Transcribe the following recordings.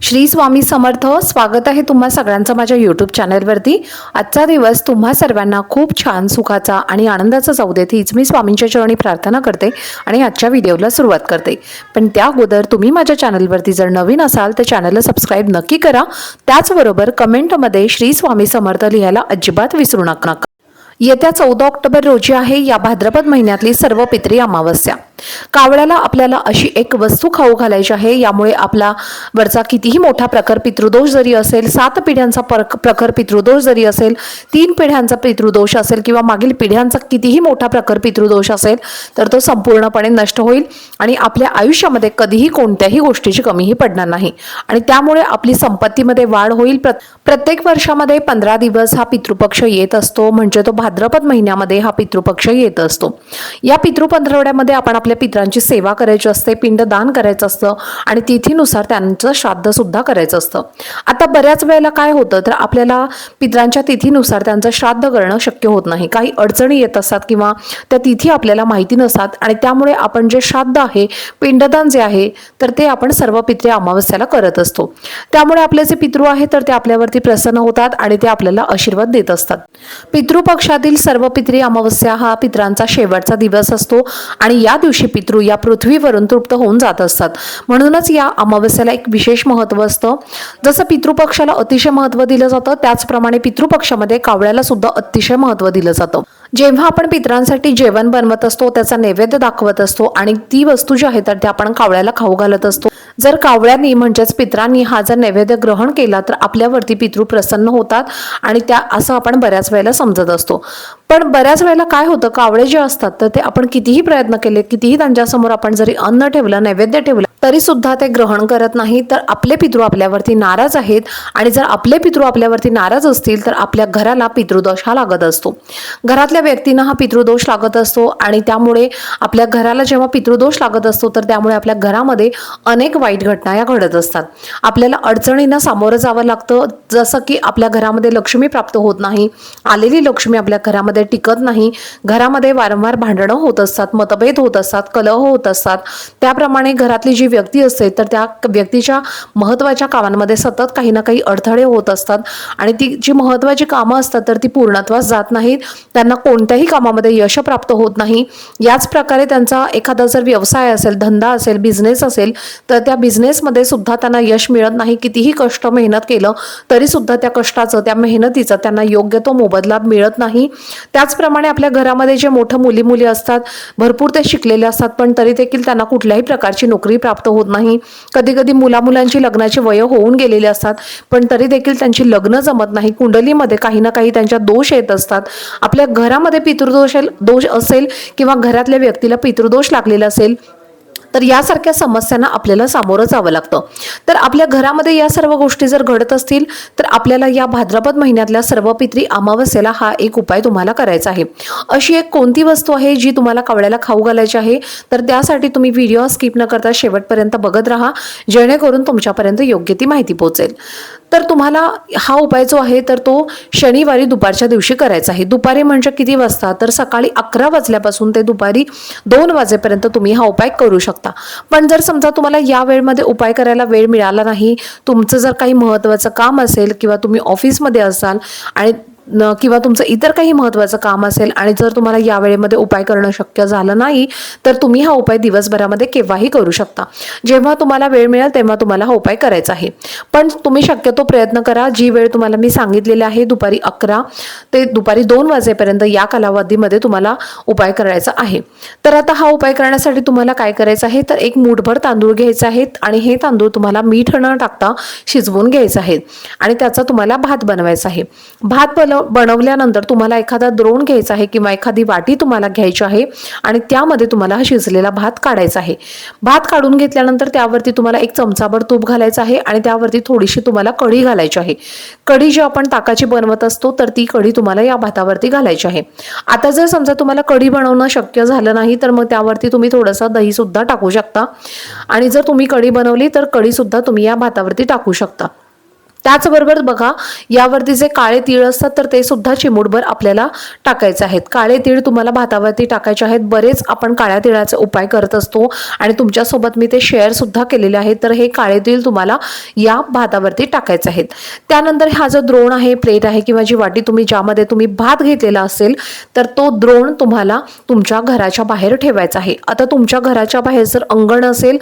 श्री स्वामी समर्थ. स्वागत आहे तुम्हा सगळ्यांचं माझ्या यूट्यूब चॅनलवरती. आजचा दिवस तुम्हा सर्वांना खूप छान सुखाचा आणि आनंदाचा जाऊ देत हीच मी स्वामींच्या चरणी प्रार्थना करते आणि आजच्या व्हिडिओला सुरुवात करते. पण त्या अगोदर तुम्ही माझ्या चॅनलवरती जर नवीन असाल तर चॅनलला सबस्क्राईब नक्की करा. त्याचबरोबर कमेंटमध्ये श्री स्वामी समर्थ लिहायला अजिबात विसरू नका. येत्या 14 ऑक्टोबर रोजी आहे या भाद्रपद महिन्यातली सर्व पितरी अमावस्या. कावळ्याला आपल्याला अशी एक वस्तू खाऊ घालायची आहे. यामुळे आपला वरचा कितीही मोठा प्रखर पितृदोष जरी असेल, 7 पिढ्यांचा प्रखर पितृदोष जरी असेल, 3 पिढ्यांचा पितृदोष असेल किंवा मागील पिढ्यांचा कितीही मोठा प्रखर पितृदोष असेल तर तो संपूर्णपणे नष्ट होईल आणि आपल्या आयुष्यामध्ये कधीही कोणत्याही गोष्टीची कमीही पडणार नाही आणि त्यामुळे आपली संपत्तीमध्ये वाढ होईल. प्रत्येक वर्षामध्ये 15 दिवस हा पितृपक्ष येत असतो, म्हणजे तो भाद्रपद महिन्यामध्ये हा पितृपक्ष येत असतो. या पितृपंधरवड्यामध्ये आपण आपल्या पितरांची सेवा करायची असते, पिंडदान करायचं असतं आणि तिथीनुसार त्यांचं श्राद्ध सुद्धा करायचं असतं. आता बऱ्याच वेळेला काय होतं तर आपल्याला पितरांच्या तिथीनुसार त्यांचं श्राद्ध करणं शक्य होत नाही. काही अडचणी येत असतात किंवा त्या तिथी आपल्याला माहिती नसतात आणि त्यामुळे आपण जे श्राद्ध आहे, पिंडदान जे आहे तर ते आपण सर्व पितृ अमावस्याला करत असतो. त्यामुळे आपले जे पितृ आहे तर ते आपल्यावरती प्रसन्न होतात आणि ते आपल्याला आशीर्वाद देत असतात. पितृपक्षातील सर्व पितृ अमावस्या हा पितरांचा शेवटचा दिवस असतो आणि या दिवशी पितृ या पृथ्वीवरून तृप्त होऊन जात असतात. म्हणूनच या अमावस्याला एक विशेष महत्त्व असतं. जसं पितृपक्षाला अतिशय महत्त्व दिलं जातं त्याचप्रमाणे पितृपक्षामध्ये कावळ्याला सुद्धा अतिशय महत्त्व दिलं जातं. जेव्हा आपण पितरांसाठी जेवण बनवत असतो, त्याचा नैवेद्य दाखवत असतो आणि ती वस्तू जी आहे तर ते आपण कावळ्याला खाऊ घालत असतो. जर कावळ्यांनी म्हणजेच पितरांनी हा जर नैवेद्य ग्रहण केला तर आपल्यावरती पितृ प्रसन्न होतात आणि त्या असं आपण बऱ्याच वेळेला समजत असतो. पण बऱ्याच वेळेला काय होतं, कावळे जे असतात तर ते आपण कितीही प्रयत्न केले, कितीही त्यांच्यासमोर आपण जरी अन्न ठेवलं, नैवेद्य ठेवलं तरी सुद्धा ते ग्रहण करत नाही. तर आपले पितृ आपल्यावरती नाराज आहेत आणि जर आपले पितृ आपल्यावरती नाराज असतील तर आपल्या घराला पितृदोष हा लागत असतो. घरातल्या व्यक्तींना हा पितृदोष लागत असतो आणि त्यामुळे आपल्या घराला जेव्हा पितृदोष लागत असतो तर त्यामुळे आपल्या घरामध्ये अनेक वाईट घटना या घडत असतात. आपल्याला अडचणींना सामोरं जावं लागतं. जसं की आपल्या घरामध्ये लक्ष्मी प्राप्त होत नाही, आलेली लक्ष्मी आपल्या घरामध्ये टिकत नाही, घरामध्ये वारंवार भांडणं होत असतात, मतभेद होत असतात, कलह होत असतात. त्याप्रमाणे घरातली जी व्यक्ती असते तर त्या व्यक्तीच्या महत्त्वाच्या कामांमध्ये सतत काही ना काही अडथळे होत असतात आणि ती जी महत्त्वाची कामं असतात तर ती पूर्णत्वास जात नाहीत. त्यांना कोणत्याही कामामध्ये यश प्राप्त होत नाही. याच प्रकारे त्यांचा एखादा जर व्यवसाय असेल, धंदा असेल, बिझनेस असेल तर त्या बिझनेसमध्ये सुद्धा त्यांना यश मिळत नाही. कितीही कष्ट मेहनत केलं तरी सुद्धा त्या कष्टाचं, त्या मेहनतीचं त्यांना योग्य तो मोबदला मिळत नाही. त्याचप्रमाणे आपल्या घरामध्ये जे मोठं मुली असतात, भरपूर ते शिकलेले असतात पण तरी देखील त्यांना कुठल्याही प्रकारची नोकरी प्राप्त होत नाही. कधी कधी मुलांची लग्नाची वय होऊन गेलेली असतात पण तरी देखील त्यांची लग्न जमत नाही. कुंडलीमध्ये काही ना काही त्यांच्या दोष येत असतात. आपल्या घरामध्ये पितृदोष असेल किंवा घरातल्या व्यक्तीला पितृदोष लागलेला असेल तर यासारख्या समस्यांना आपल्याला सामोरं जावं लागतं. तर आपल्या घरामध्ये या सर्व गोष्टी जर घडत असतील तर आपल्याला या भाद्रपद महिन्यातल्या सर्व पितरी अमावस्येला हा एक उपाय तुम्हाला करायचा आहे. अशी एक कोणती वस्तू आहे जी तुम्हाला कावळ्याला खाऊ घालायची आहे तर त्यासाठी तुम्ही व्हिडिओ स्किप न करता शेवटपर्यंत बघत राहा, जेणेकरून तुमच्यापर्यंत योग्य ती माहिती पोहोचेल. तर तुम्हाला हा उपाय जो आहे तर तो शनिवारी दुपारच्या दिवशी करायचा आहे. दुपारी म्हणजे किती वाजता तर सकाळी 11 वाजल्यापासून ते दुपारी 2 वाजेपर्यंत तुम्ही हा उपाय करू शकता. पण जर समजा तुम्हाला या वेळेमध्ये उपाय करायला वेळ मिळाला नाही, तुमचं जर काही महत्त्वाचं काम असेल किंवा तुम्ही ऑफिसमध्ये असाल आणि किंवा तुमचं इतर काही महत्त्वाचं काम असेल आणि जर तुम्हाला या वेळेमध्ये उपाय करणं शक्य झालं नाही तर तुम्ही हा उपाय दिवसभरामध्ये केव्हाही करू शकता. जेव्हा तुम्हाला वेळ मिळेल तेव्हा तुम्हाला हा उपाय करायचा आहे. पण तुम्ही शक्यतो प्रयत्न करा, जी वेळ तुम्हाला मी सांगितलेली आहे दुपारी 11 ते दुपारी 2 वाजेपर्यंत या कालावधीमध्ये तुम्हाला उपाय करायचा आहे. तर आता हा उपाय करण्यासाठी तुम्हाला काय करायचं आहे तर एक मूठभर तांदूळ घ्यायचे आहेत आणि हे तांदूळ तुम्हाला मीठ न टाकता शिजवून घ्यायचे आहेत आणि त्याचा तुम्हाला भात बनवायचा आहे. भात बनवल्यानंतर तुम्हाला एखादा द्रोण घ्यायचा आहे किंवा एखादी वाटी तुम्हाला घ्यायची आहे आणि त्यामध्ये तुम्हाला हा शिजलेला भात काढायचा आहे. भात काढून घेतल्यानंतर त्यावरती तुम्हाला 1 चमचाभर तूप घालायचं आहे आणि त्यावरती थोडीशी तुम्हाला कढी घालायची आहे. कढी जी आपण ताकाची बनवत असतो तर ती कढी तुम्हाला या भातावरती घालायची आहे. आता जर समजा तुम्हाला कढी बनवणं शक्य झालं नाही तर मग त्यावरती तुम्ही थोडंसं दही सुद्धा टाकू शकता आणि जर तुम्ही कढी बनवली तर कढी सुद्धा तुम्ही या भातावरती टाकू शकता. त्याचबरोबर बघा, यावरती जे काळे तीळ असतात तर ते सुद्धा चिमूटभर आपल्याला टाकायचे आहेत. काळे तीळ तुम्हाला भातावरती टाकायचे आहेत. बरेच आपण काळ्या तिळाचे उपाय करत असतो आणि तुमच्यासोबत मी ते शेअर सुद्धा केलेले आहेत. तर हे काळे तीळ तुम्हाला या भातावरती टाकायचे आहेत. त्यानंतर हा जो द्रोण आहे, प्लेट आहे किंवा जी वाटी ज्यामध्ये तुम्ही भात घेतलेला असेल तर तो द्रोण तुम्हाला तुमच्या घराच्या बाहेर ठेवायचा आहे. आता तुमच्या घराच्या बाहेर जर अंगण असेल,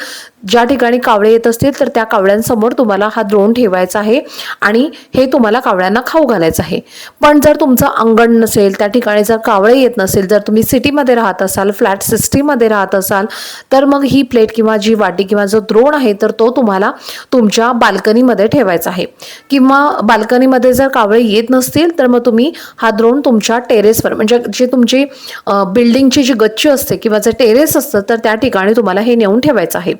ज्या ठिकाणी कावळे येत असतील तर त्या कावळ्यांसमोर तुम्हाला हा द्रोण ठेवायचा आहे आणि हे तुम्हाला कावळ्यांना खाऊ घालायचं आहे. पण जर तुमचं अंगण नसेल, त्या ठिकाणी जर कावळे येत नसेल, जर तुम्ही सिटीमध्ये राहत असाल, फ्लॅट सिस्टीममध्ये राहत असाल, तर मग ही प्लेट किंवा जी वाटी किंवा जो द्रोण आहे तर तो तुम्हाला तुमच्या बाल्कनीमध्ये ठेवायचा आहे. किंवा बाल्कनीमध्ये जर कावळे येत नसतील तर मग तुम्ही हा द्रोण तुमच्या टेरेसवर, म्हणजे जे तुमची बिल्डिंगची जी गच्ची असते किंवा जे टेरेस असतं तर त्या ठिकाणी तुम्हाला हे नेऊन ठेवायचं आहे.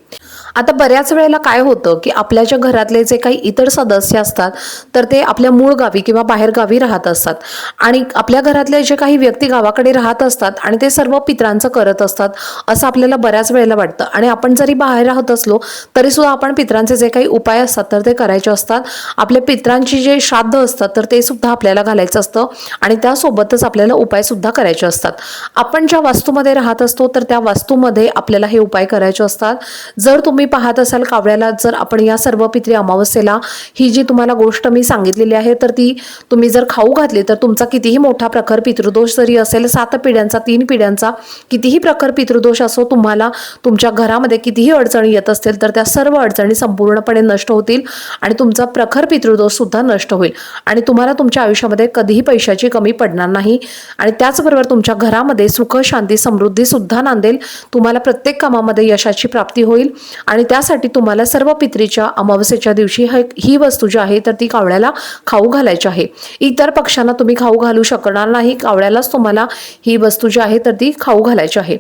आता बऱ्याच वेळेला काय होतं की आपल्या ज्या घरातले जे काही इतर सदस्य असतात तर ते आपल्या मूळ गावी किंवा बाहेर गावी राहत असतात आणि आपल्या घरातले जे काही व्यक्ती गावाकडे राहत असतात आणि ते सर्व पितरांचं करत असतात असं आपल्याला बऱ्याच वेळेला वाटतं. आणि आपण जरी बाहेर राहत असलो तरी सुद्धा आपण पितरांचे जे काही उपाय असतात तर ते करायचे असतात. आपल्या पितरांची जे श्राद्ध असतात तर ते सुद्धा आपल्याला घालायचं असतं आणि त्यासोबतच आपल्याला उपाय सुद्धा करायचे असतात. आपण ज्या वास्तूमध्ये राहत असतो तर त्या वास्तूमध्ये आपल्याला हे उपाय करायचे असतात. जर तुम्ही पाहत असाल कावळ्याला, जर आपण या सर्व पित्री अमावस्येला ही जी तुम्हाला गोष्ट मी सांगितलेली आहे तर ती तुम्ही जर खाऊ घातली तर तुमचा कितीही मोठा प्रखर पितृदोष जरी असेल, 7 पिढ्यांचा 3 पिढ्यांचा कितीही प्रखर पितृदोष असो, तुम्हाला तुमच्या घरामध्ये कितीही अडचणी येत असतील तर त्या सर्व अडचणी संपूर्णपणे नष्ट होतील आणि तुमचा प्रखर पितृदोष सुद्धा नष्ट होईल आणि तुम्हाला तुमच्या आयुष्यामध्ये कधीही पैशाची कमी पडणार नाही. आणि त्याचबरोबर तुमच्या घरामध्ये सुख, शांती, समृद्धी सुद्धा नांदेल. तुम्हाला प्रत्येक कामामध्ये यशाची प्राप्ती होईल आणि त्यासाठी तुम्हाला सर्व पित्रीच्या अमावस्येच्या दिवशी ही वस्तू जी आहे तर ती कावळ्याला खाऊ घालायची आहे. इतर पक्ष्यांना तुम्ही खाऊ घालू शकणार नाही, कावळ्यालाच तुम्हाला ही वस्तू जी आहे तर ती खाऊ घालायची आहे.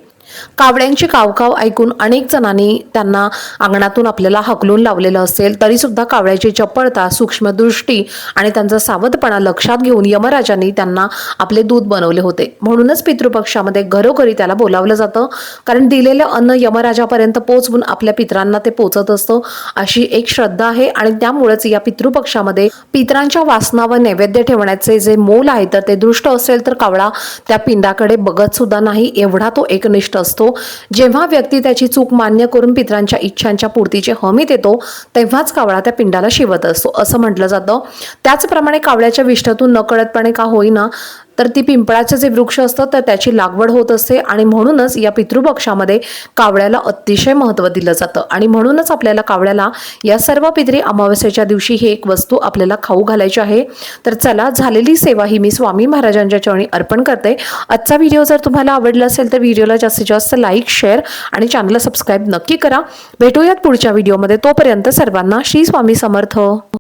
कावड्यांची कावकाव ऐकून अनेक जणांनी त्यांना अंगणातून आपल्याला हकलून लावलेलं असेल तरी सुद्धा कावळ्याची चपळता, सूक्ष्मदृष्टी आणि त्यांचा सावधपणा लक्षात घेऊन यमराजांनी त्यांना आपले दूत बनवले होते. म्हणूनच पितृपक्षामध्ये घरोघरी त्याला बोलावलं जातं, कारण दिलेलं अन्न यमराजापर्यंत पोहोचवून आपल्या पितरांना ते पोहोचत असतं अशी एक श्रद्धा आहे. आणि त्यामुळेच या पितृपक्षामध्ये पितरांच्या वासना व नैवेद्य ठेवण्याचे जे मोल आहे तर ते दृष्ट असेल तर कावळा त्या पिंडाकडे बघत सुद्धा नाही, एवढा तो एकनिष्ठ असतो. जेव्हा व्यक्ती त्याची चूक मान्य करून पितरांच्या इच्छांच्या पूर्तीची हमी देतो तेव्हाच कावळा त्या पिंडाला शिवत असतो असं म्हटलं जातं. त्याचप्रमाणे कावळ्याच्या विष्ठेतून नकळतपणे का होईना तर ती पिंपळाचे जे वृक्ष असतं तर त्याची लागवड होत असते आणि म्हणूनच या पितृपक्षामध्ये कावळ्याला अतिशय महत्त्व दिलं जातं. आणि म्हणूनच आपल्याला कावळ्याला या सर्व पितरी अमावस्येच्या दिवशी ही एक वस्तू आपल्याला खाऊ घालायची आहे. तर चला, झालेली सेवा ही मी स्वामी महाराजांच्या चरणी अर्पण करते. आजचा व्हिडिओ जर तुम्हाला आवडला असेल तर व्हिडिओला जास्तीत जास्त लाईक, शेअर आणि चॅनलला सबस्क्राईब नक्की करा. भेटूयात पुढच्या व्हिडिओमध्ये. तोपर्यंत सर्वांना श्री स्वामी समर्थ.